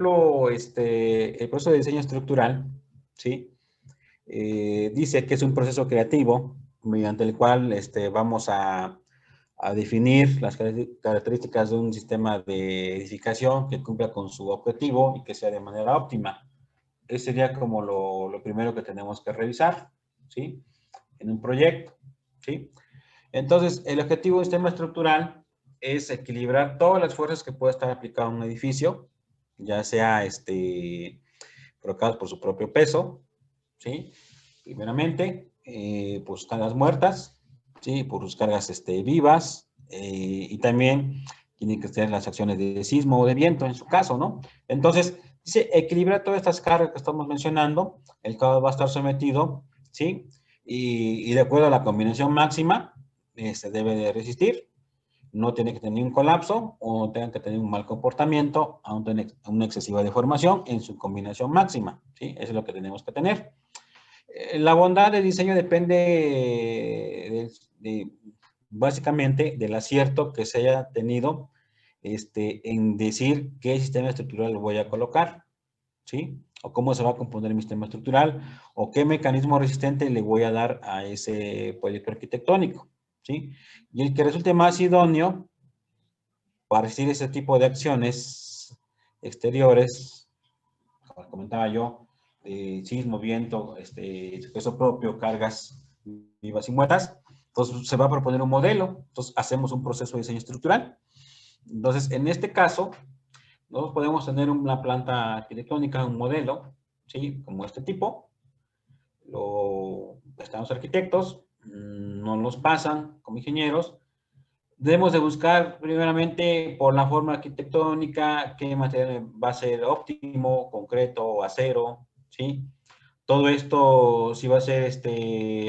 el proceso de diseño estructural, ¿sí? Dice que es un proceso creativo mediante el cual vamos a definir las características de un sistema de edificación que cumpla con su objetivo y que sea de manera óptima. Ese sería como lo primero que tenemos que revisar, ¿sí? En un proyecto, ¿sí? Entonces, el objetivo de un sistema estructural es equilibrar todas las fuerzas que pueda estar aplicado a un edificio, ya sea provocados por su propio peso, ¿sí? Primeramente, por sus cargas muertas, ¿sí? Por sus cargas vivas, y también tienen que ser las acciones de sismo o de viento, en su caso, ¿no? Entonces, dice, equilibra todas estas cargas que estamos mencionando, el cabo va a estar sometido, ¿sí? Y de acuerdo a la combinación máxima, debe de resistir, no tiene que tener un colapso o no tiene que tener un mal comportamiento a una excesiva deformación en su combinación máxima, ¿sí? Eso es lo que tenemos que tener. La bondad del diseño depende básicamente del acierto que se haya tenido en decir qué sistema estructural voy a colocar, ¿sí? O cómo se va a componer mi sistema estructural, o qué mecanismo resistente le voy a dar a ese proyecto arquitectónico, ¿sí? Y el que resulte más idóneo para resistir ese tipo de acciones exteriores, como comentaba yo, sismo, viento, peso propio, cargas vivas y muertas, entonces se va a proponer un modelo, entonces hacemos un proceso de diseño estructural. Entonces, en este caso, nosotros podemos tener una planta arquitectónica, un modelo, ¿sí? Como este tipo, están los arquitectos, nos los pasan como ingenieros. Debemos de buscar primeramente por la forma arquitectónica qué material va a ser óptimo, concreto o acero, ¿sí? Todo esto si va a ser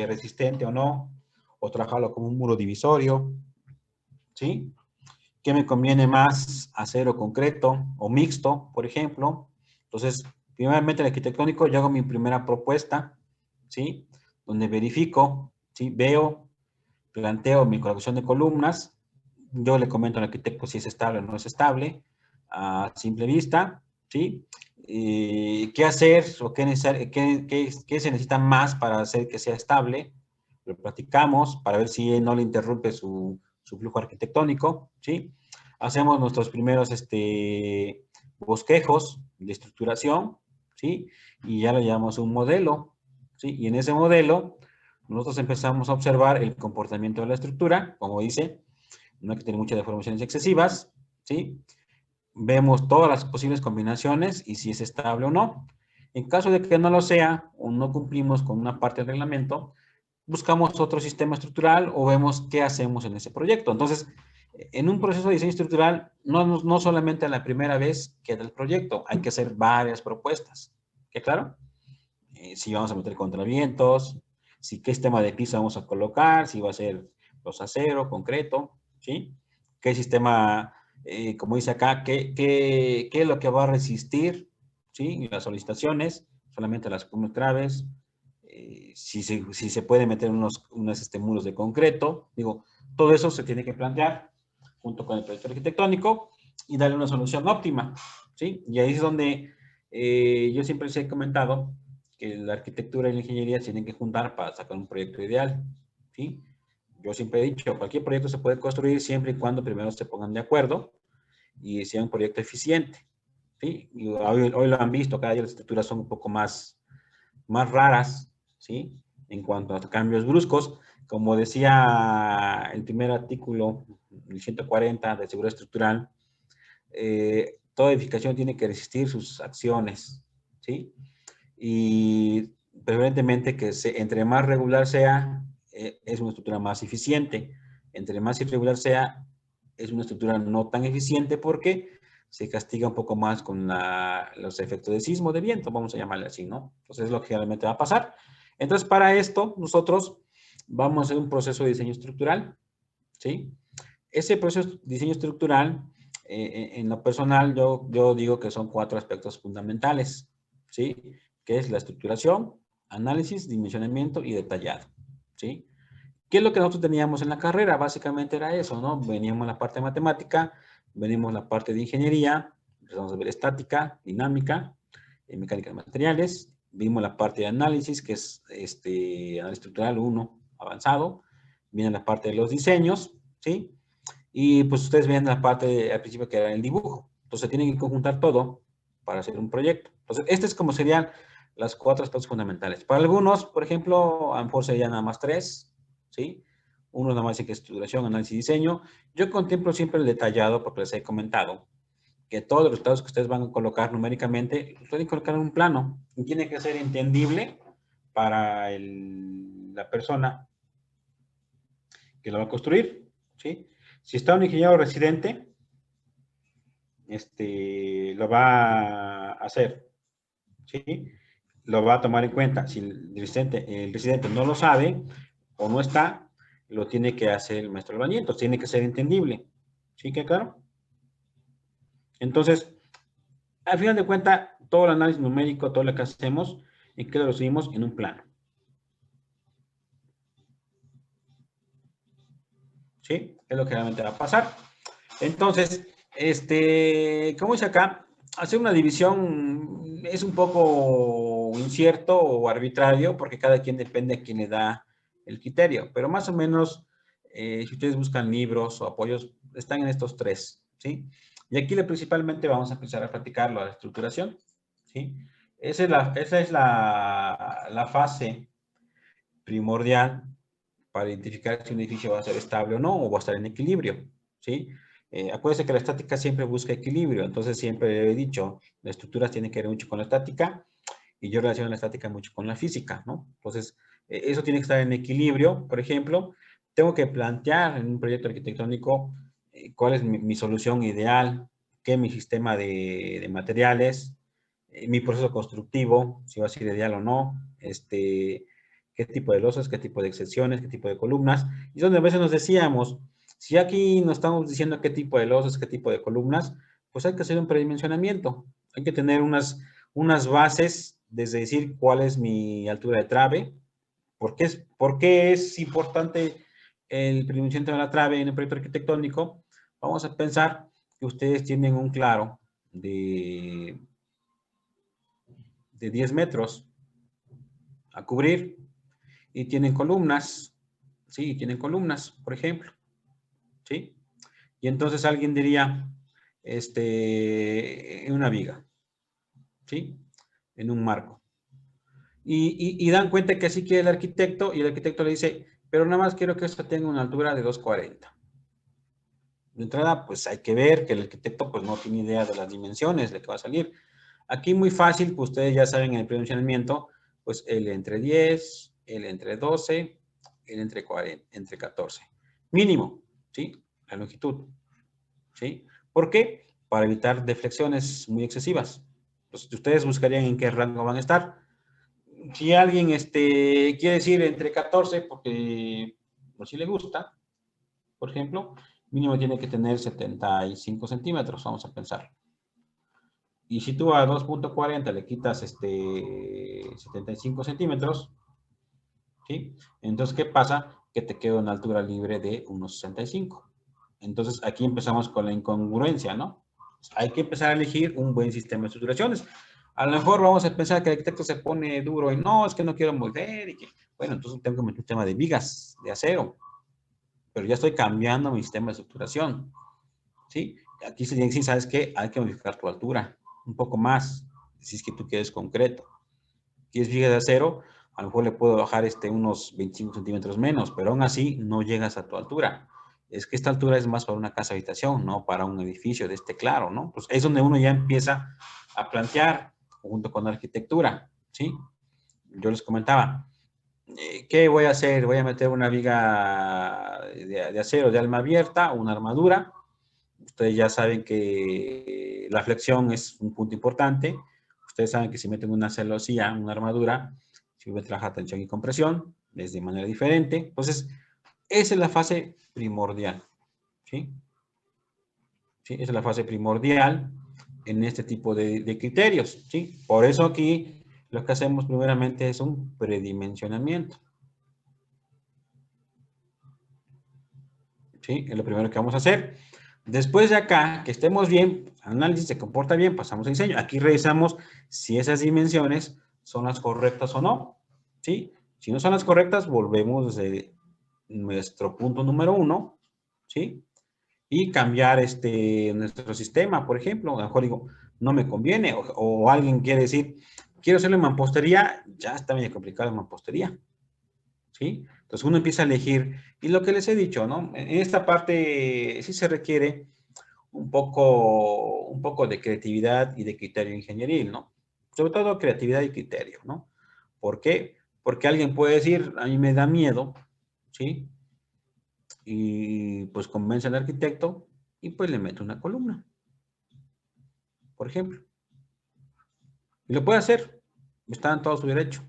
resistente o no, o trabajarlo como un muro divisorio, ¿sí? ¿Qué me conviene más, acero concreto o mixto, por ejemplo? Entonces, primeramente el arquitectónico, yo hago mi primera propuesta, ¿sí? Donde verifico, ¿sí? Veo, planteo mi colocación de columnas, yo le comento al arquitecto si es estable o no es estable, a simple vista, ¿sí? ¿Qué hacer o qué se necesita más para hacer que sea estable? Lo platicamos para ver si no le interrumpe su flujo arquitectónico, ¿sí? Hacemos nuestros primeros bosquejos de estructuración, ¿sí? Y ya lo llamamos un modelo, ¿sí? Y en ese modelo nosotros empezamos a observar el comportamiento de la estructura, como dice, no hay que tener muchas deformaciones excesivas, ¿sí? Vemos todas las posibles combinaciones y si es estable o no. En caso de que no lo sea o no cumplimos con una parte del reglamento, buscamos otro sistema estructural o vemos qué hacemos en ese proyecto. Entonces, en un proceso de diseño estructural, no solamente a la primera vez queda el proyecto, hay que hacer varias propuestas. ¿Qué claro? Si vamos a meter contravientos, si qué sistema de piso vamos a colocar, si va a ser los acero, concreto, ¿sí? ¿Qué sistema, como dice acá, qué es lo que va a resistir, ¿sí? Las solicitaciones, solamente las columnas graves, si se puede meter unos muros de concreto, digo, todo eso se tiene que plantear junto con el proyecto arquitectónico y darle una solución óptima, ¿sí? Y ahí es donde yo siempre les he comentado que la arquitectura y la ingeniería se tienen que juntar para sacar un proyecto ideal, ¿sí? Yo siempre he dicho, cualquier proyecto se puede construir siempre y cuando primero se pongan de acuerdo y sea un proyecto eficiente, ¿sí? Y hoy lo han visto, cada día las estructuras son un poco más raras, ¿sí? En cuanto a cambios bruscos, como decía el primer artículo, el 140 de seguridad estructural, toda edificación tiene que resistir sus acciones, ¿sí? Y preferentemente que entre más regular sea, es una estructura más eficiente. Entre más irregular sea, es una estructura no tan eficiente porque se castiga un poco más con los efectos de sismo, de viento, vamos a llamarle así, ¿no? Entonces es lo que realmente va a pasar. Entonces, para esto, nosotros vamos a hacer un proceso de diseño estructural, ¿sí? Ese proceso de diseño estructural, en lo personal, yo digo que son 4 aspectos fundamentales, ¿sí? Que es la estructuración, análisis, dimensionamiento y detallado, ¿sí? ¿Qué es lo que nosotros teníamos en la carrera? Básicamente era eso, ¿no? Veníamos la parte de matemática, venimos la parte de ingeniería, empezamos a ver estática, dinámica, mecánica de materiales. Vimos la parte de análisis, que es análisis estructural 1 avanzado. Viene la parte de los diseños, ¿sí? Y pues ustedes ven la parte al principio que era el dibujo. Entonces tienen que conjuntar todo para hacer un proyecto. Entonces, este es como serían las 4 aspectos fundamentales. Para algunos, por ejemplo, a lo mejor serían nada más 3, ¿sí? Uno nada más dice que es estructuración, análisis y diseño. Yo contemplo siempre el detallado porque les he comentado que todos los resultados que ustedes van a colocar numéricamente, los pueden colocar en un plano y tiene que ser entendible para la persona que lo va a construir, ¿sí? Si está un ingeniero residente, lo va a hacer, ¿sí? Lo va a tomar en cuenta. Si el residente no lo sabe o no está, lo tiene que hacer el maestro albañil, entonces tiene que ser entendible, ¿sí? ¿Qué claro? Entonces, al final de cuentas, todo el análisis numérico, todo lo que hacemos, ¿en qué lo recibimos? En un plano. ¿Sí? Es lo que realmente va a pasar. Entonces, como dice acá, hacer una división es un poco incierto o arbitrario porque cada quien depende a quién le da el criterio, pero más o menos, si ustedes buscan libros o apoyos, están en estos 3, ¿sí? Y aquí principalmente vamos a empezar a platicar la estructuración, ¿sí? Esa es la fase primordial para identificar si un edificio va a ser estable o no, o va a estar en equilibrio, ¿sí? Acuérdense que la estática siempre busca equilibrio, entonces siempre he dicho, la estructura tiene que ver mucho con la estática, y yo relaciono la estática mucho con la física, ¿no? Entonces, eso tiene que estar en equilibrio. Por ejemplo, tengo que plantear en un proyecto arquitectónico cuál es mi solución ideal, qué es mi sistema de materiales, mi proceso constructivo, si va a ser ideal o no, qué tipo de losas, qué tipo de excepciones, qué tipo de columnas. Y donde a veces nos decíamos, si aquí nos estamos diciendo qué tipo de losas, qué tipo de columnas, pues hay que hacer un predimensionamiento. Hay que tener unas bases, desde decir cuál es mi altura de trave, por qué es importante el predimensionamiento de la trave en el proyecto arquitectónico. Vamos a pensar que ustedes tienen un claro de 10 metros a cubrir y tienen columnas, sí, tienen columnas, por ejemplo, ¿sí? Y entonces alguien diría, en una viga, ¿sí? En un marco. Y dan cuenta que así quiere el arquitecto y el arquitecto le dice, pero nada más quiero que esto tenga una altura de 240. De entrada, pues hay que ver que el arquitecto pues no tiene idea de las dimensiones de que va a salir. Aquí muy fácil, pues ustedes ya saben en el predimensionamiento, pues L entre 10, L entre 12, L entre 40, entre 14. Mínimo, ¿sí? La longitud, ¿sí? ¿Por qué? Para evitar deflexiones muy excesivas. Entonces, ustedes buscarían en qué rango van a estar. Si alguien quiere decir entre 14, porque por si le gusta, por ejemplo, mínimo tiene que tener 75 centímetros, vamos a pensar. Y si tú a 2.40 le quitas 75 centímetros, ¿sí? Entonces, ¿qué pasa? Que te queda una altura libre de 1.65. Entonces, aquí empezamos con la incongruencia, ¿no? Hay que empezar a elegir un buen sistema de estructuraciones. A lo mejor vamos a pensar que el arquitecto se pone duro y no, es que no quiero mover y que, bueno, entonces tengo que meter un tema de vigas, de acero, pero ya estoy cambiando mi sistema de estructuración, ¿sí? Aquí sí, ¿sabes qué? Hay que modificar tu altura un poco más, si es que tú quieres concreto. Si es viga de acero, a lo mejor le puedo bajar unos 25 centímetros menos, pero aún así no llegas a tu altura. Es que esta altura es más para una casa habitación, no para un edificio de claro, ¿no? Pues es donde uno ya empieza a plantear junto con la arquitectura, ¿sí? Yo les comentaba, ¿qué voy a hacer? Voy a meter una viga de acero de alma abierta, una armadura. Ustedes ya saben que la flexión es un punto importante. Ustedes saben que si meten una celosía, una armadura, sirve trabajar tensión y compresión, es de manera diferente. Entonces, esa es la fase primordial, ¿sí? ¿Sí? Esa es la fase primordial en este tipo de criterios, ¿sí? Por eso aquí lo que hacemos primeramente es un predimensionamiento, ¿sí? Es lo primero que vamos a hacer. Después de acá, que estemos bien, análisis se comporta bien, pasamos a diseño. Aquí revisamos si esas dimensiones son las correctas o no, ¿sí? Si no son las correctas, volvemos desde nuestro punto número 1, ¿sí? Y cambiar nuestro sistema, por ejemplo. A lo mejor digo, no me conviene, o alguien quiere decir, quiero hacerlo en mampostería, ya está bien complicado en mampostería, ¿sí? Entonces uno empieza a elegir, y lo que les he dicho, ¿no? En esta parte sí se requiere un poco de creatividad y de criterio ingenieril, ¿no? Sobre todo creatividad y criterio, ¿no? ¿Por qué? Porque alguien puede decir, a mí me da miedo, ¿sí? Y pues convence al arquitecto y pues le mete una columna, por ejemplo. Y lo puede hacer, está en todo su derecho,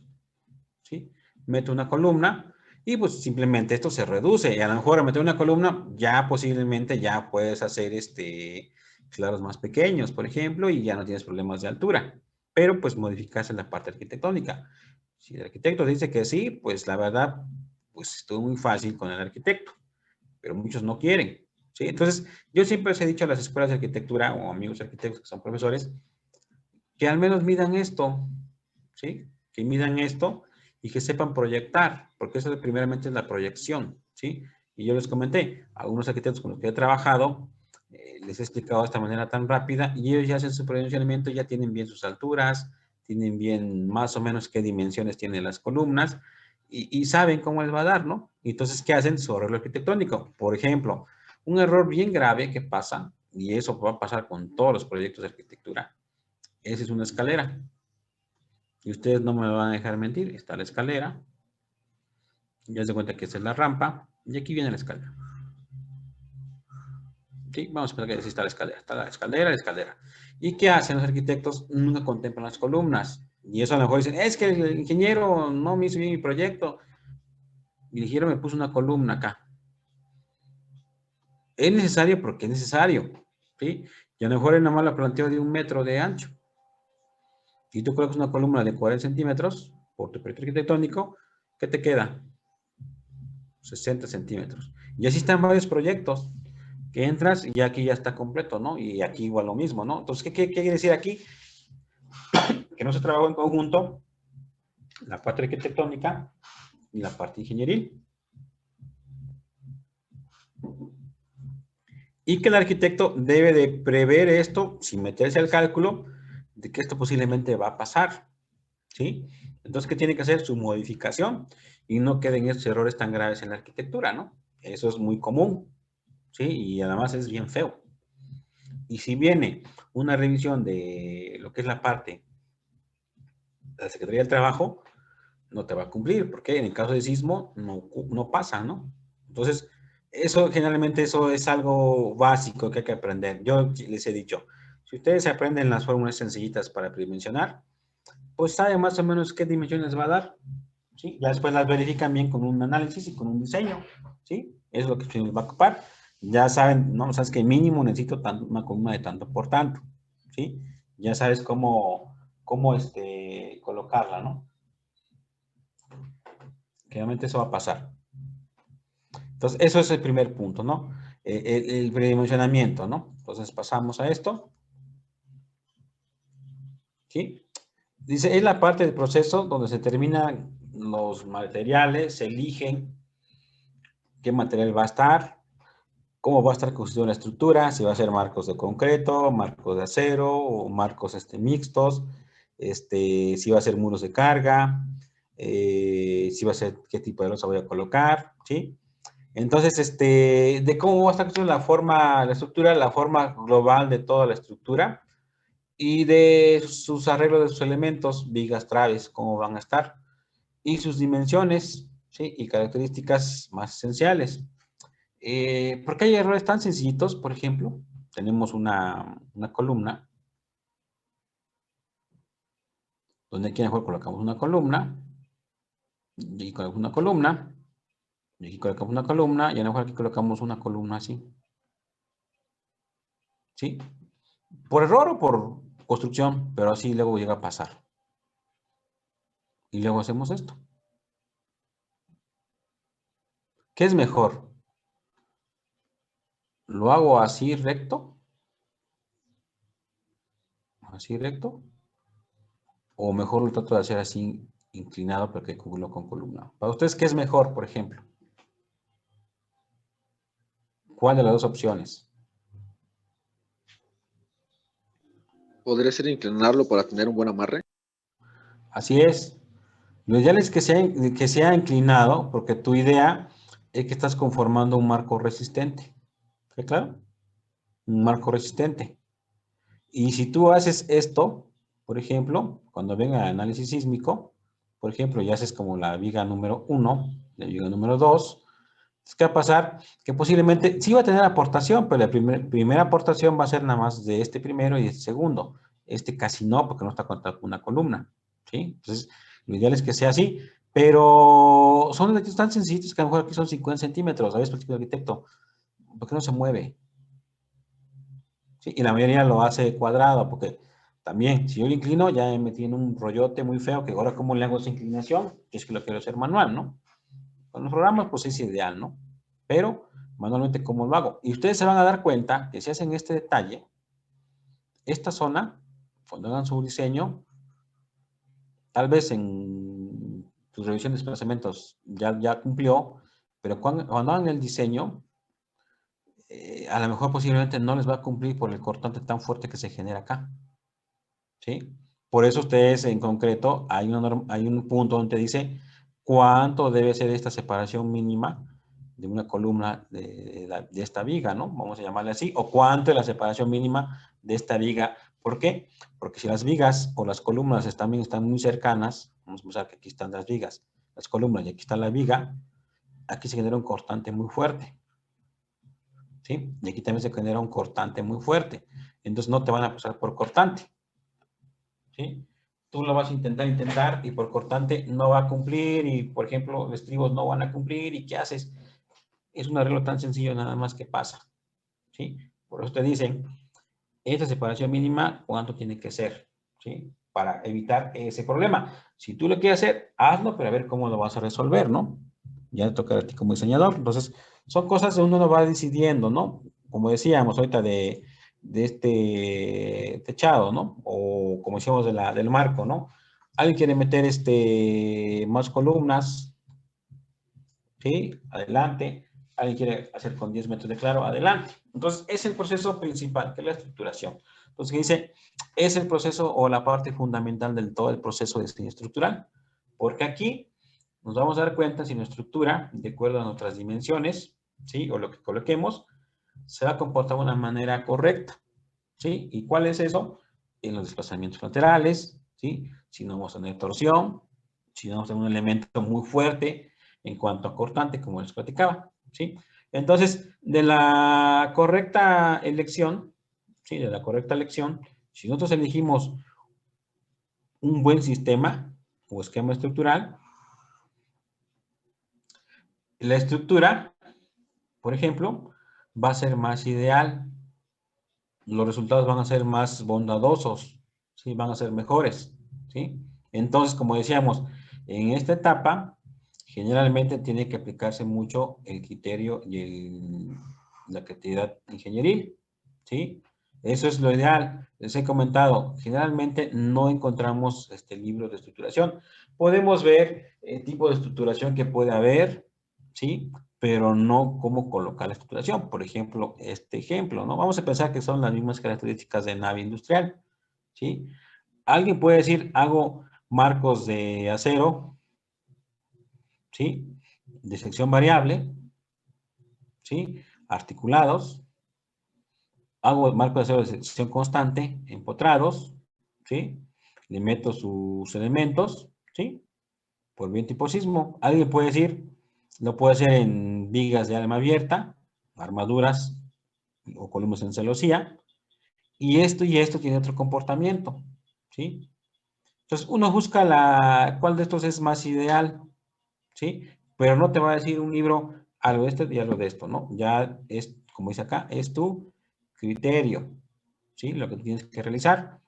¿sí? Mete una columna y pues simplemente esto se reduce. Y a lo mejor al meter una columna ya posiblemente ya puedes hacer claros más pequeños, por ejemplo, y ya no tienes problemas de altura. Pero pues modificas en la parte arquitectónica. Si el arquitecto dice que sí, pues la verdad, pues estuvo muy fácil con el arquitecto, pero muchos no quieren, ¿sí? Entonces, yo siempre les he dicho a las escuelas de arquitectura o amigos arquitectos que son profesores, que al menos midan esto, ¿sí? Que midan esto y que sepan proyectar, porque eso primeramente es la proyección, ¿sí? Y yo les comenté, a algunos arquitectos con los que he trabajado, les he explicado de esta manera tan rápida y ellos ya hacen su proyeccionamiento, ya tienen bien sus alturas, tienen bien más o menos qué dimensiones tienen las columnas y saben cómo les va a dar, ¿no? Y entonces, ¿qué hacen? Su arreglo arquitectónico. Por ejemplo, un error bien grave que pasa, y eso va a pasar con todos los proyectos de arquitectura, esa es una escalera. Y ustedes no me van a dejar mentir. Está la escalera. Ya se cuenta que esta es la rampa. Y aquí viene la escalera. ¿Sí? Vamos a pensar que así está la escalera. Está la escalera, la escalera. ¿Y qué hacen los arquitectos? Nunca contemplan las columnas. Y eso a lo mejor dicen, es que el ingeniero no me hizo bien mi proyecto. Y el ingeniero me puso una columna acá. Es necesario porque es necesario. ¿Sí? Y a lo mejor es nada más la planteo de 1 metro de ancho. Y tú colocas una columna de 40 centímetros por tu proyecto arquitectónico, ¿qué te queda? 60 centímetros. Y así están varios proyectos que entras y aquí ya está completo, ¿no? Y aquí igual lo mismo, ¿no? Entonces, ¿qué quiere decir aquí? Que no se trabajó en conjunto la parte arquitectónica y la parte ingenieril. Y que el arquitecto debe de prever esto, sin meterse al cálculo, de que esto posiblemente va a pasar, ¿sí? Entonces, ¿qué tiene que hacer? Su modificación y no queden estos errores tan graves en la arquitectura, ¿no? Eso es muy común, ¿sí? Y además es bien feo. Y si viene una revisión de lo que es la parte de la Secretaría del Trabajo, no te va a cumplir, porque en el caso de sismo no pasa, ¿no? Entonces, eso generalmente eso es algo básico que hay que aprender. Yo les he dicho, si ustedes aprenden las fórmulas sencillitas para predimensionar, pues saben más o menos qué dimensiones va a dar, ¿sí? Ya después las verifican bien con un análisis y con un diseño, ¿sí? Es lo que se les va a ocupar. Ya saben, ¿no? Sabes que mínimo necesito una columna de tanto por tanto, ¿sí? Ya sabes cómo colocarla, ¿no? Generalmente eso va a pasar. Entonces, eso es el primer punto, ¿no? El predimensionamiento, ¿no? Entonces, pasamos a esto, ¿sí? Dice, es la parte del proceso donde se terminan los materiales, se eligen qué material va a estar, cómo va a estar constituida la estructura, si va a ser marcos de concreto, marcos de acero o marcos mixtos, si va a ser muros de carga, si va a ser qué tipo de losa voy a colocar, ¿sí? Entonces, de cómo va a estar construida la estructura, la forma global de toda la estructura y de sus arreglos de sus elementos, vigas, traves, cómo van a estar y sus dimensiones, ¿sí? Y características más esenciales. Porque hay errores tan sencillitos, por ejemplo, tenemos una columna, donde aquí mejor colocamos una columna, y aquí colocamos una columna, y aquí colocamos una columna, y a lo mejor aquí colocamos una columna así, ¿sí? Por error o por construcción, pero así luego llega a pasar. Y luego hacemos esto. ¿Qué es mejor? ¿Lo hago así recto? ¿Así recto? O mejor lo trato de hacer así inclinado, pero que cubrirlo con columna. Para ustedes, ¿qué es mejor, por ejemplo? ¿Cuál de las dos opciones? ¿Podría ser inclinarlo para tener un buen amarre? Así es. Lo ideal es que sea inclinado, porque tu idea es que estás conformando un marco resistente. ¿Está claro? Un marco resistente. Y si tú haces esto, por ejemplo, cuando venga el análisis sísmico, por ejemplo, ya haces como la viga número 1, la viga número 2, ¿qué va a pasar? Que posiblemente sí va a tener aportación, pero la primera aportación va a ser nada más de este primero y este segundo. Este casi no, porque no está conectado con una columna. ¿Sí? Entonces, lo ideal es que sea así, pero son detalles tan sencillos que a lo mejor aquí son 50 centímetros. A veces, el arquitecto, ¿por qué no se mueve? ¿Sí? Y la mayoría lo hace cuadrado, porque también, si yo lo inclino, ya me metí en un rollote muy feo, que ahora cómo le hago esa inclinación, es que lo quiero hacer manual, ¿no? Con los programas, pues es ideal, ¿no? Pero manualmente, ¿cómo lo hago? Y ustedes se van a dar cuenta que si hacen este detalle, esta zona, cuando hagan su diseño, tal vez en sus revisiones de desplazamientos ya cumplió, pero cuando hagan el diseño, a lo mejor posiblemente no les va a cumplir por el cortante tan fuerte que se genera acá. ¿Sí? Por eso ustedes en concreto, hay un punto donde dice cuánto debe ser esta separación mínima de una columna de esta viga, ¿no? Vamos a llamarle así, o cuánto es la separación mínima de esta viga. ¿Por qué? Porque si las vigas o las columnas también están muy cercanas, vamos a pensar que aquí están las vigas, las columnas y aquí está la viga, aquí se genera un cortante muy fuerte, ¿sí? Y aquí también se genera un cortante muy fuerte. Entonces no te van a pasar por cortante. ¿Sí? Tú lo vas a intentar y por cortante no va a cumplir y, por ejemplo, los estribos no van a cumplir y ¿qué haces? Es un arreglo tan sencillo nada más que pasa, ¿sí? Por eso te dicen, esta separación mínima, ¿cuánto tiene que ser? ¿Sí? Para evitar ese problema. Si tú lo quieres hacer, hazlo, pero a ver cómo lo vas a resolver, ¿no? Ya te toca a ti como diseñador. Entonces, son cosas que uno no va decidiendo, ¿no? Como decíamos ahorita de este techado, ¿no? O como decíamos del marco, ¿no? Alguien quiere meter más columnas, ¿sí? Adelante. Alguien quiere hacer con 10 metros de claro, adelante. Entonces, es el proceso principal, que es la estructuración. Entonces, dice, es el proceso o la parte fundamental del todo el proceso de diseño estructural. Porque aquí nos vamos a dar cuenta si nuestra estructura, de acuerdo a nuestras dimensiones, ¿sí? O lo que coloquemos, se va a comportar de una manera correcta, ¿sí? ¿Y cuál es eso? En los desplazamientos laterales, ¿sí? Si no vamos a tener torsión, si no vamos a tener un elemento muy fuerte en cuanto a cortante, como les platicaba, ¿sí? Entonces, de la correcta elección, ¿sí? De la correcta elección, si nosotros elegimos un buen sistema o esquema estructural, la estructura, por ejemplo, va a ser más ideal, los resultados van a ser más bondadosos, ¿sí? Van a ser mejores, ¿sí? Entonces, como decíamos, en esta etapa, generalmente tiene que aplicarse mucho el criterio y la creatividad ingenieril, ¿sí? Eso es lo ideal. Les he comentado, generalmente no encontramos libros de estructuración. Podemos ver el tipo de estructuración que puede haber, ¿sí? Pero no cómo colocar la estructuración. Por ejemplo, este ejemplo, ¿no? Vamos a pensar que son las mismas características de nave industrial, ¿sí? Alguien puede decir, hago marcos de acero, ¿sí? De sección variable, ¿sí? Articulados. Hago marcos de acero de sección constante, empotrados, ¿sí? Le meto sus elementos, ¿sí? Por viento y por sismo. Alguien puede decir, lo puede hacer en vigas de alma abierta, armaduras o columnas en celosía, y esto tiene otro comportamiento, ¿sí? Entonces, uno busca cuál de estos es más ideal, ¿sí? Pero no te va a decir un libro algo de esto y algo de esto, ¿no? Ya es, como dice acá, es tu criterio, ¿sí? Lo que tienes que realizar.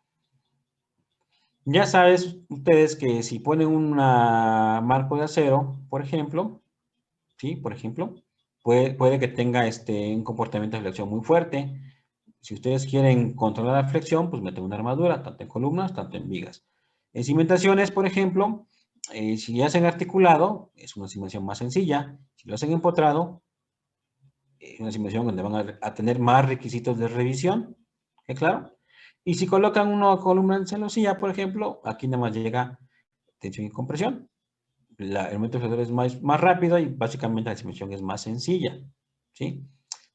Ya sabes ustedes que si ponen un marco de acero, por ejemplo, ¿sí? Por ejemplo, puede que tenga un comportamiento de flexión muy fuerte. Si ustedes quieren controlar la flexión, pues meten una armadura, tanto en columnas, tanto en vigas. En cimentaciones, por ejemplo, si hacen articulado, es una cimentación más sencilla. Si lo hacen empotrado, es una cimentación donde van a tener más requisitos de revisión, ¿es claro? Y si colocan una columna en celosía, por ejemplo, aquí nada más llega tensión y compresión. El método flotador es más rápido y básicamente la cimentación es más sencilla, ¿sí?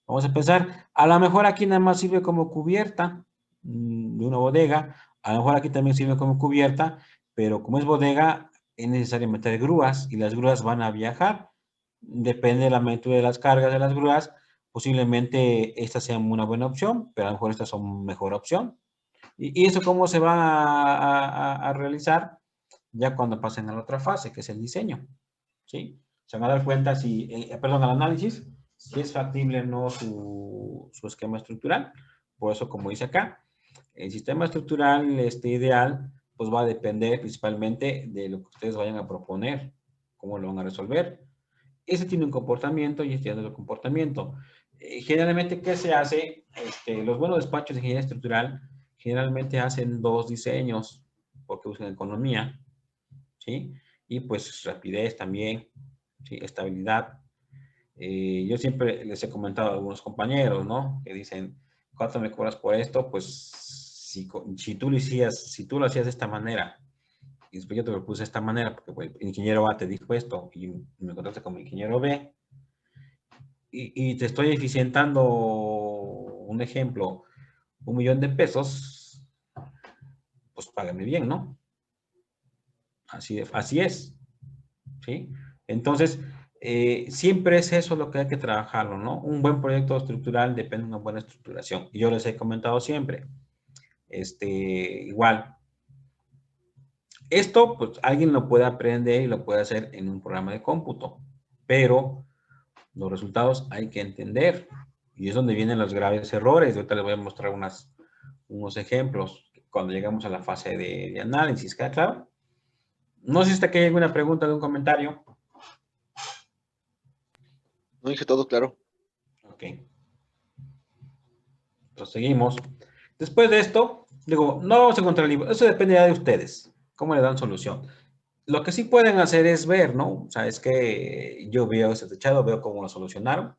Vamos a pensar, a lo mejor aquí nada más sirve como cubierta de una bodega, a lo mejor aquí también sirve como cubierta, pero como es bodega, es necesario meter grúas y las grúas van a viajar. Depende de la magnitud de las cargas de las grúas, posiblemente estas sean una buena opción, pero a lo mejor estas son mejor opción. ¿Y eso cómo se va a realizar? Ya cuando pasen a la otra fase, que es el diseño, ¿sí? Se van a dar cuenta si, perdón, al análisis, si es factible o no su esquema estructural. Por eso, como dice acá, el sistema estructural ideal, pues va a depender principalmente de lo que ustedes vayan a proponer, cómo lo van a resolver. Ese tiene un comportamiento y este tiene otro comportamiento. Generalmente, ¿qué se hace? Los buenos despachos de ingeniería estructural generalmente hacen dos diseños porque buscan economía, ¿sí? Y pues rapidez también, ¿sí? Estabilidad. Yo siempre les he comentado a algunos compañeros, ¿no? Que dicen, ¿cuánto me cobras por esto? Pues si tú lo hacías de esta manera, y después yo te lo puse de esta manera, porque pues, el ingeniero A te dijo esto, y me contaste como ingeniero B, y te estoy eficientando, un ejemplo, 1 millón de pesos, pues págame bien, ¿no? Así es, ¿sí? Entonces, siempre es eso lo que hay que trabajarlo, ¿no? Un buen proyecto estructural depende de una buena estructuración. Y yo les he comentado siempre, igual, esto, pues, alguien lo puede aprender y lo puede hacer en un programa de cómputo, pero los resultados hay que entender. Y es donde vienen los graves errores. Ahorita les voy a mostrar unos ejemplos cuando llegamos a la fase de análisis, ¿queda claro? No sé si hasta aquí hay alguna pregunta, algún comentario. No dije todo claro. Ok. Proseguimos. Después de esto, digo, no vamos a encontrar el libro. Eso depende ya de ustedes. ¿Cómo le dan solución? Lo que sí pueden hacer es ver, ¿no? O sea, es que yo veo ese techado, veo cómo lo solucionaron.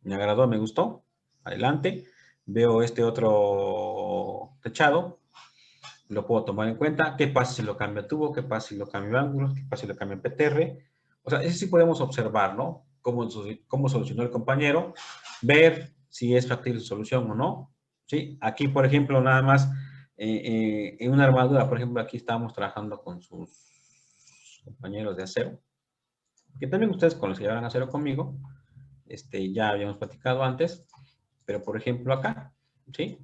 Me agradó, me gustó. Adelante. Veo este otro techado. Lo puedo tomar en cuenta. ¿Qué pasa si lo cambio a tubo? ¿Qué pasa si lo cambio a ángulos? ¿Qué pasa si lo cambio a PTR? O sea, eso sí podemos observar, ¿no? Cómo solucionó el compañero. Ver si es factible su solución o no. ¿Sí? Aquí, por ejemplo, nada más en una armadura, por ejemplo, aquí estábamos trabajando con sus compañeros de acero, que también ustedes con los que llevan acero conmigo, ya habíamos platicado antes, pero por ejemplo acá, ¿sí?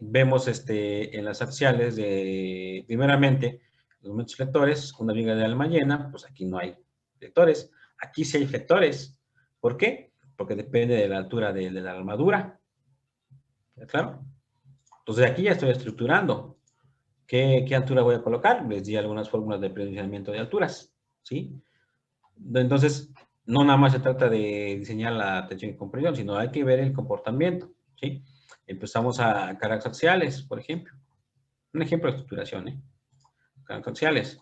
Vemos en las axiales de, primeramente, los momentos flectores, una viga de alma llena, pues aquí no hay flectores. Aquí sí hay flectores. ¿Por qué? Porque depende de la altura de la armadura. ¿Claro? Entonces aquí ya estoy estructurando. ¿Qué altura voy a colocar? Les di algunas fórmulas de predimensionamiento de alturas. ¿Sí? Entonces, no nada más se trata de diseñar la tensión y compresión, sino hay que ver el comportamiento. ¿Sí? Empezamos a cargas axiales, por ejemplo. Un ejemplo de estructuración, ¿eh? Cargas axiales.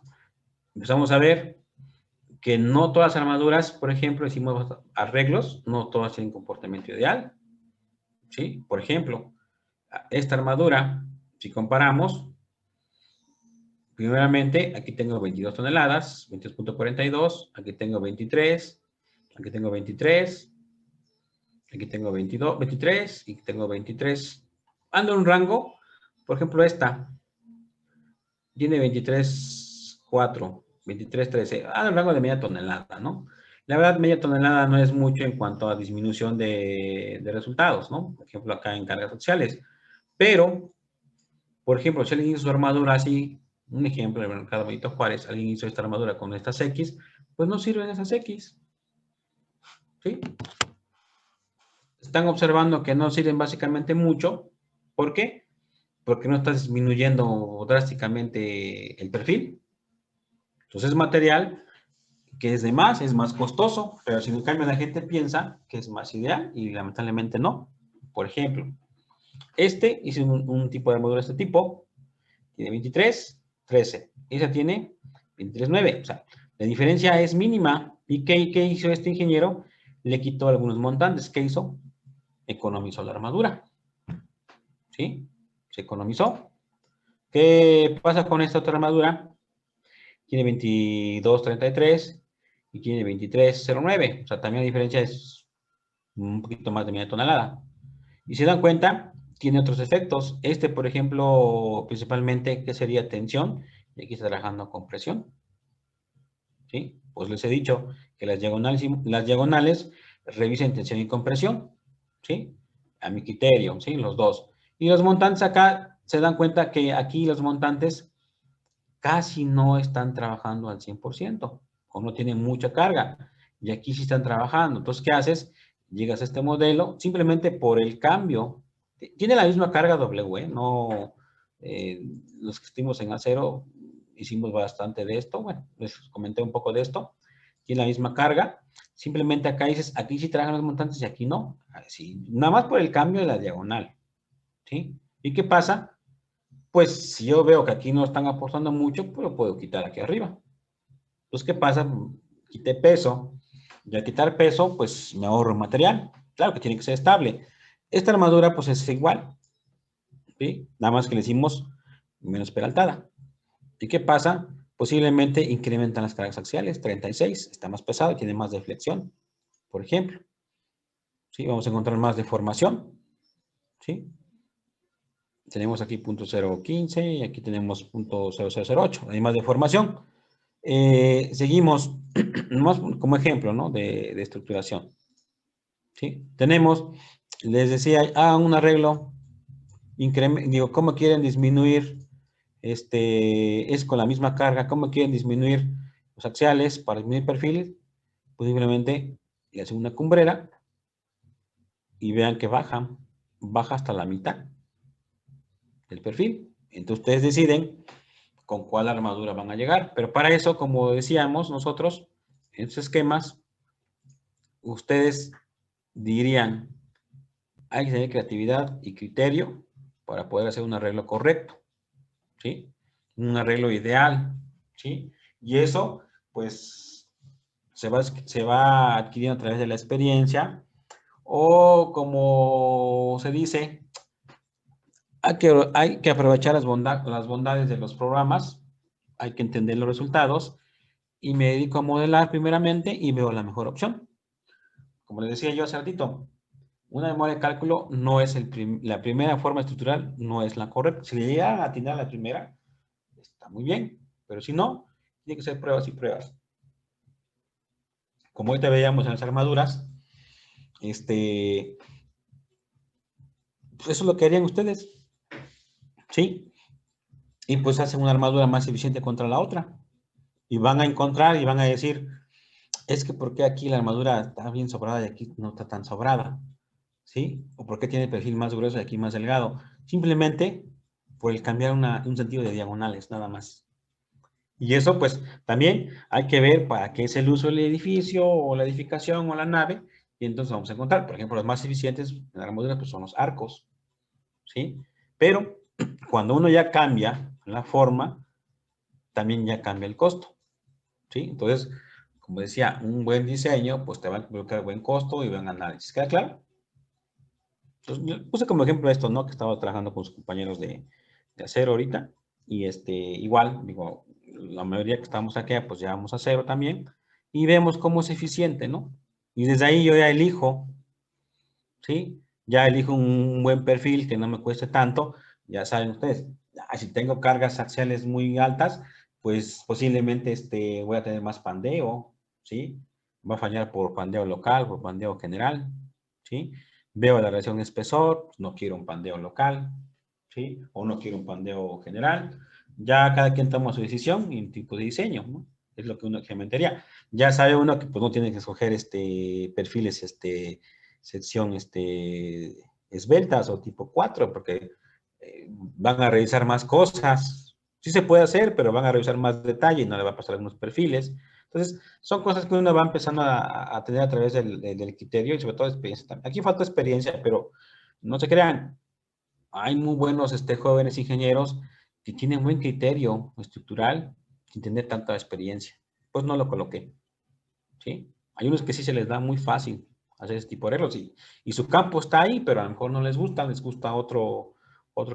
Empezamos a ver que no todas las armaduras, por ejemplo, hicimos arreglos, no todas tienen comportamiento ideal. ¿Sí? Por ejemplo, esta armadura, si comparamos, primeramente, aquí tengo 22 toneladas, 22.42, aquí tengo 23, aquí tengo 23, aquí tengo 22, 23 y tengo 23. Ando en un rango, por ejemplo, esta tiene 23.4, 23.13, ando en un rango de media tonelada, ¿no? La verdad, media tonelada no es mucho en cuanto a disminución de resultados, ¿no? Por ejemplo, acá en cargas sociales. Pero, por ejemplo, si alguien hizo su armadura así, un ejemplo, en el mercado Benito Juárez, alguien hizo esta armadura con estas X, pues no sirven esas X, ¿sí? Están observando que no sirven básicamente mucho. ¿Por qué? Porque no estás disminuyendo drásticamente el perfil. Entonces es material que es de más, es más costoso, pero si en cambio la gente piensa que es más ideal y lamentablemente no. Por ejemplo, hice un tipo de armadura de este tipo, tiene 23, 13. Esa tiene 23, 9. O sea, la diferencia es mínima. ¿Y qué hizo este ingeniero? Le quitó algunos montantes. ¿Qué hizo? Economizó la armadura. ¿Sí? Se economizó. ¿Qué pasa con esta otra armadura? Tiene 22.33 y tiene 23.09. O sea, también la diferencia es un poquito más de media tonelada. Y si se dan cuenta, tiene otros efectos. Por ejemplo, principalmente, ¿qué sería tensión? Y aquí está trabajando con presión. ¿Sí? Pues les he dicho que las diagonales revisen tensión y compresión. ¿Sí? A mi criterio, ¿sí? Los dos. Y los montantes acá, se dan cuenta que aquí los montantes casi no están trabajando al 100% o no tienen mucha carga. Y aquí sí están trabajando. Entonces, ¿qué haces? Llegas a este modelo simplemente por el cambio. Tiene la misma carga W, no, los que estuvimos en acero hicimos bastante de esto. Bueno, les comenté un poco de esto. Tiene la misma carga. Simplemente acá dices, aquí sí trabajan los montantes y aquí no. Así, nada más por el cambio de la diagonal. ¿Sí? ¿Y qué pasa? Pues si yo veo que aquí no están aportando mucho, pues lo puedo quitar aquí arriba. Entonces, ¿qué pasa? Quité peso. Y al quitar peso, pues me ahorro material. Claro que tiene que ser estable. Esta armadura, pues es igual. ¿Sí? Nada más que le hicimos menos peraltada. ¿Y qué pasa? Posiblemente incrementan las cargas axiales. 36, está más pesado y tiene más deflexión, por ejemplo. ¿Sí? Vamos a encontrar más deformación. ¿Sí? Tenemos aquí punto 0.15 y aquí tenemos punto 0.008. Hay más deformación. Seguimos más como ejemplo, ¿no? de estructuración. ¿Sí? Tenemos, les decía, un arreglo, digo, ¿cómo quieren disminuir? Es con la misma carga, ¿cómo quieren disminuir los axiales para disminuir perfiles? Pues simplemente le hacen una cumbrera y vean que baja hasta la mitad del perfil. Entonces ustedes deciden con cuál armadura van a llegar. Pero para eso, como decíamos nosotros, en estos esquemas, ustedes dirían, hay que tener creatividad y criterio para poder hacer un arreglo correcto, ¿sí? Un arreglo ideal, ¿sí? Y eso, pues, se va adquiriendo a través de la experiencia o, como se dice, hay que aprovechar las bondades de los programas, hay que entender los resultados y me dedico a modelar primeramente y veo la mejor opción. Como les decía yo hace ratito, una memoria de cálculo no es la primera forma estructural, no es la correcta. Si le llega a atinar la primera, está muy bien, pero si no, tiene que ser pruebas y pruebas. Como ahorita veíamos en las armaduras, pues eso es lo que harían ustedes, ¿sí? Y pues hacen una armadura más eficiente contra la otra. Y van a encontrar y van a decir, es que ¿por qué aquí la armadura está bien sobrada y aquí no está tan sobrada? ¿Sí? ¿O por qué tiene el perfil más grueso y aquí más delgado? Simplemente por el cambiar un sentido de diagonales, nada más. Y eso, pues, también hay que ver para qué es el uso del edificio o la edificación o la nave. Y entonces vamos a encontrar, por ejemplo, los más eficientes en la armadura pues, son los arcos. ¿Sí? Pero cuando uno ya cambia la forma, también ya cambia el costo. ¿Sí? Entonces, como decía, un buen diseño, pues te va a involucrar buen costo y buen análisis. ¿Queda claro? Entonces, yo puse como ejemplo esto, ¿no? Que estaba trabajando con sus compañeros de acero ahorita. Y igual, digo, la mayoría que estamos aquí, pues llevamos acero también. Y vemos cómo es eficiente, ¿no? Y desde ahí yo ya elijo, ¿sí? Ya elijo un buen perfil que no me cueste tanto. Ya saben ustedes, si tengo cargas axiales muy altas, pues posiblemente voy a tener más pandeo, ¿sí? Va a fallar por pandeo local, por pandeo general, ¿sí? Veo la relación espesor, no quiero un pandeo local, ¿sí? O no quiero un pandeo general. Ya cada quien toma su decisión y un tipo de diseño, ¿no? Es lo que uno implementaría. Ya sabe uno que pues no tiene que escoger perfiles, sección esbeltas o tipo 4, porque van a revisar más cosas. Sí se puede hacer, pero van a revisar más detalle y no le va a pasar algunos perfiles. Entonces, son cosas que uno va empezando a tener a través del criterio y sobre todo experiencia también. Aquí falta experiencia, pero no se crean. Hay muy buenos jóvenes ingenieros que tienen buen criterio estructural sin tener tanta experiencia. Pues no lo coloqué, ¿sí? Hay unos que sí se les da muy fácil hacer este tipo de arreglos y su campo está ahí, pero a lo mejor no les gusta otro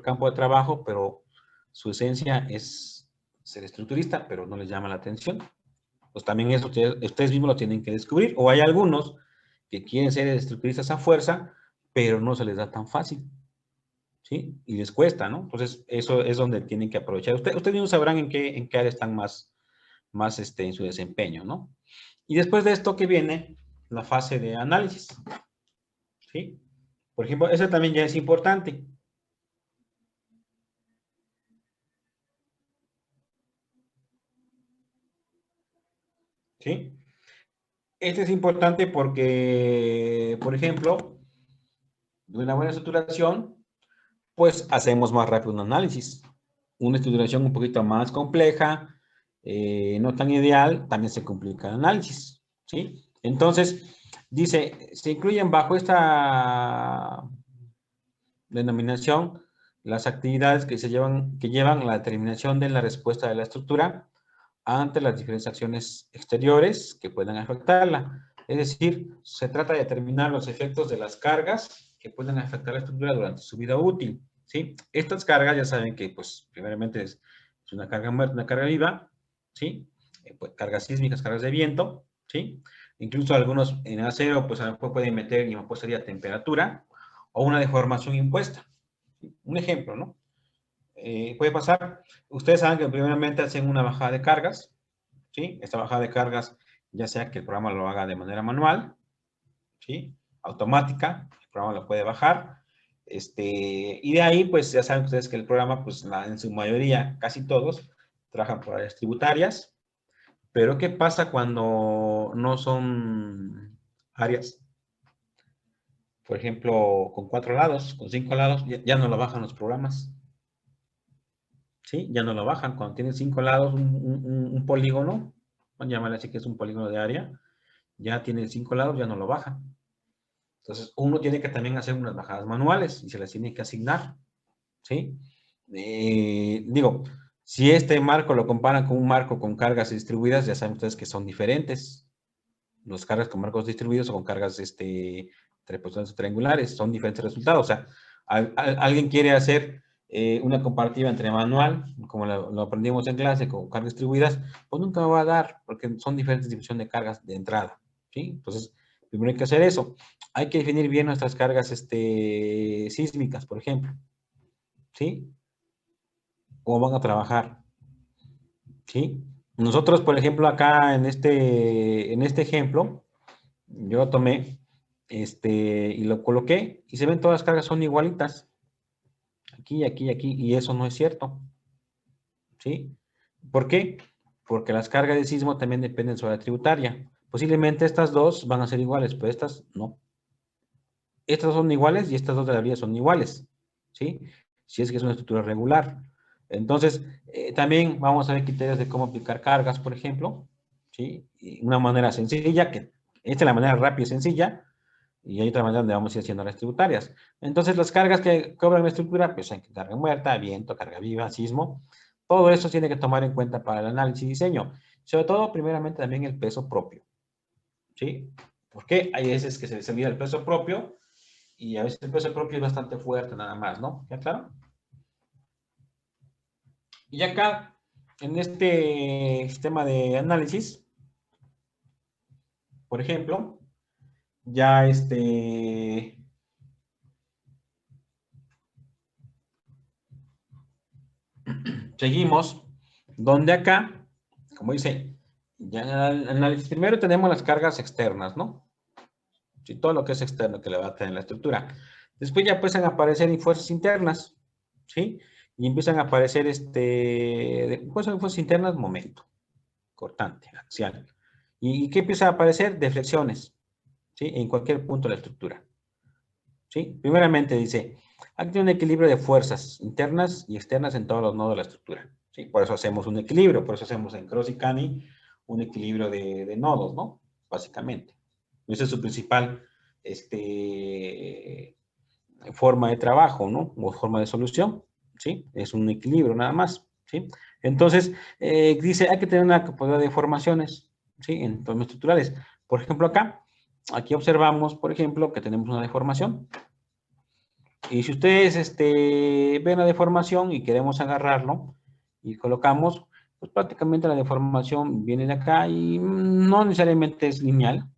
campo de trabajo, pero su esencia es ser estructurista, pero no les llama la atención. Pues también eso ustedes mismos lo tienen que descubrir. O hay algunos que quieren ser estructuristas a fuerza, pero no se les da tan fácil, ¿sí? Y les cuesta, ¿no? Entonces, eso es donde tienen que aprovechar. Ustedes mismos sabrán en qué área están más en su desempeño, ¿no? Y después de esto que viene la fase de análisis, ¿sí? Por ejemplo, eso también ya es importante. ¿Sí? Este es importante porque, por ejemplo, de una buena estructuración, pues hacemos más rápido un análisis. Una estructuración un poquito más compleja, no tan ideal, también se complica el análisis, ¿sí? Entonces, dice, se incluyen bajo esta denominación las actividades que llevan la determinación de la respuesta de la estructura ante las diferentes acciones exteriores que puedan afectarla. Es decir, se trata de determinar los efectos de las cargas que pueden afectar la estructura durante su vida útil, ¿sí? Estas cargas ya saben que, pues, primeramente es una carga muerta, una carga viva, ¿sí? Pues, cargas sísmicas, cargas de viento, ¿sí? Incluso algunos en acero, pues, a lo mejor pueden meter y pues sería temperatura o una deformación impuesta. Un ejemplo, ¿no? Puede pasar, ustedes saben que primeramente hacen una bajada de cargas, ¿sí? Esta bajada de cargas, ya sea que el programa lo haga de manera manual, ¿sí? Automática, el programa lo puede bajar, y de ahí, pues ya saben ustedes que el programa, pues en su mayoría, casi todos, trabajan por áreas tributarias, pero ¿qué pasa cuando no son áreas? Por ejemplo, con 4 lados, con 5 lados, ya no lo bajan los programas, ¿sí? Ya no lo bajan. Cuando tienen 5 lados, un polígono, vamos a llamarle así que es un polígono de área, ya tiene 5 lados, ya no lo baja. Entonces, uno tiene que también hacer unas bajadas manuales y se las tiene que asignar, ¿sí? Digo, si este marco lo comparan con un marco con cargas distribuidas, ya saben ustedes que son diferentes. Los cargas con marcos distribuidos o con cargas triangulares triangulares, son diferentes resultados. O sea, alguien quiere hacer una comparativa entre manual, como lo aprendimos en clase, con cargas distribuidas, pues nunca va a dar, porque son diferentes distribución de cargas de entrada, ¿sí? Entonces, primero hay que hacer eso. Hay que definir bien nuestras cargas sísmicas, por ejemplo, ¿sí? Cómo van a trabajar, ¿sí? Nosotros, por ejemplo, acá en este ejemplo, yo lo tomé y lo coloqué y se ven todas las cargas son igualitas. Aquí, aquí, aquí, y eso no es cierto, ¿sí? ¿Por qué? Porque las cargas de sismo también dependen sobre la tributaria. Posiblemente estas dos van a ser iguales, pero estas no. Estas son iguales y estas dos de la vía son iguales, ¿sí? Si es que es una estructura regular. Entonces, también vamos a ver criterios de cómo aplicar cargas, por ejemplo, ¿sí? Y una manera sencilla, que esta es la manera rápida y sencilla, y hay otra manera donde vamos a ir haciendo las tributarias. Entonces, las cargas que cobran la estructura, pues hay carga muerta, viento, carga viva, sismo, todo eso tiene que tomar en cuenta para el análisis y diseño. Sobre todo, primeramente, también el peso propio, ¿sí? Porque hay veces que se les olvida el peso propio y a veces el peso propio es bastante fuerte nada más, ¿no? ¿Ya claro? Y acá, en este sistema de análisis, por ejemplo, ya seguimos, donde acá, como dice, ya en el análisis primero tenemos las cargas externas, ¿no? Sí, todo lo que es externo que le va a tener la estructura. Después ya empiezan a aparecer fuerzas internas, ¿sí? Y empiezan a aparecer, pues son fuerzas internas, momento, cortante, axial. ¿Y qué empieza a aparecer? Deflexiones, ¿sí? En cualquier punto de la estructura, ¿sí? Primeramente dice, aquí tiene un equilibrio de fuerzas internas y externas en todos los nodos de la estructura, ¿sí? Por eso hacemos un equilibrio, por eso hacemos en Cross y Cani un equilibrio de nodos, ¿no? Básicamente. Esa es su principal forma de trabajo, ¿no? O forma de solución, ¿sí? Es un equilibrio nada más, ¿sí? Entonces, dice, hay que tener una capacidad de deformaciones, ¿sí? En entornos estructurales. Por ejemplo, aquí observamos, por ejemplo, que tenemos una deformación. Y si ustedes ven la deformación y queremos agarrarlo y colocamos, pues prácticamente la deformación viene de acá y no necesariamente es lineal,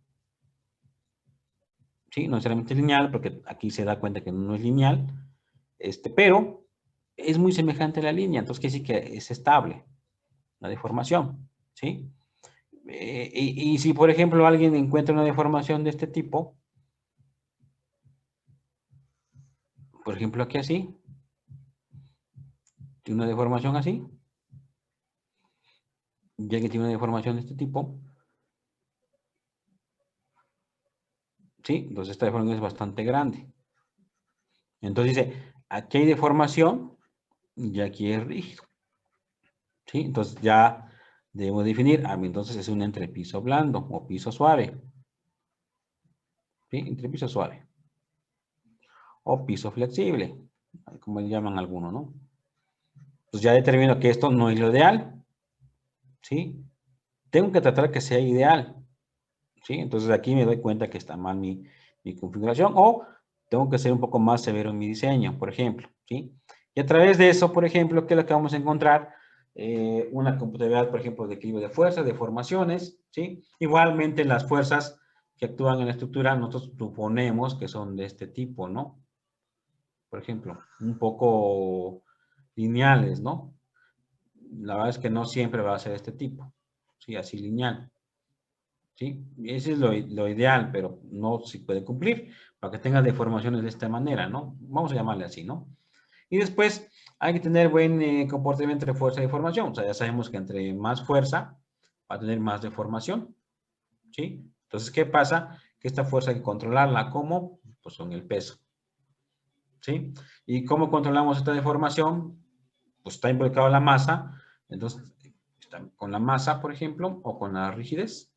¿sí? No necesariamente es lineal, porque aquí se da cuenta que no es lineal, pero es muy semejante a la línea, entonces quiere decir que es estable la deformación, ¿sí? Y si, por ejemplo, alguien encuentra una deformación de este tipo, por ejemplo, aquí así, tiene una deformación así, ya que tiene una deformación de este tipo, ¿sí? Entonces esta deformación es bastante grande. Entonces dice, aquí hay deformación y aquí es rígido, ¿sí? Entonces ya debemos definir, entonces es un entrepiso blando o piso suave, ¿sí? Entrepiso suave. O piso flexible, como le llaman algunos, ¿no? Pues ya determino que esto no es lo ideal, ¿sí? Tengo que tratar que sea ideal, ¿sí? Entonces aquí me doy cuenta que está mal mi configuración o tengo que ser un poco más severo en mi diseño, por ejemplo, ¿sí? Y a través de eso, por ejemplo, ¿qué es lo que vamos a encontrar? Una computabilidad, por ejemplo, de equilibrio de fuerzas, de formaciones, ¿sí? Igualmente las fuerzas que actúan en la estructura, nosotros suponemos que son de este tipo, ¿no? Por ejemplo, un poco lineales, ¿no? La verdad es que no siempre va a ser este tipo, ¿sí? Así lineal, ¿sí? Ese es lo ideal, pero no se puede cumplir para que tenga deformaciones de esta manera, ¿no? Vamos a llamarle así, ¿no? Y después hay que tener buen comportamiento entre fuerza y deformación. O sea, ya sabemos que entre más fuerza va a tener más deformación, ¿sí? Entonces, ¿qué pasa? Que esta fuerza hay que controlarla. ¿Cómo? Pues con el peso, ¿sí? ¿Y cómo controlamos esta deformación? Pues está involucrado la masa, entonces está con la masa, por ejemplo, o con la rigidez,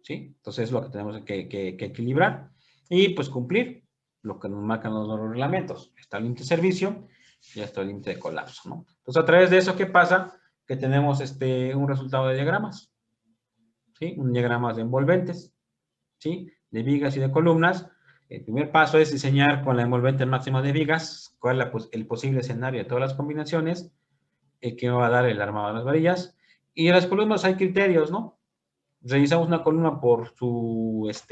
¿sí? Entonces es lo que tenemos que equilibrar y pues cumplir lo que nos marcan los reglamentos. Está el límite de servicio y está el límite de colapso, ¿no? Entonces a través de eso, ¿qué pasa? Que tenemos un resultado de diagramas, ¿sí? Un diagrama de envolventes, ¿sí? De vigas y de columnas. El primer paso es diseñar con la envolvente máxima de vigas cuál es el posible escenario de todas las combinaciones que va a dar el armado de las varillas. Y en las columnas hay criterios, ¿no? Revisamos una columna por todas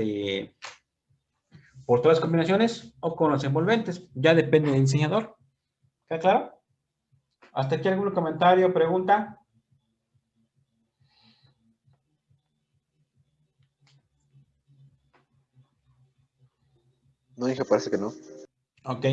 las combinaciones o con los envolventes. Ya depende del diseñador. ¿Está claro? ¿Hasta aquí algún comentario, pregunta? No, hija, parece que no. Ok.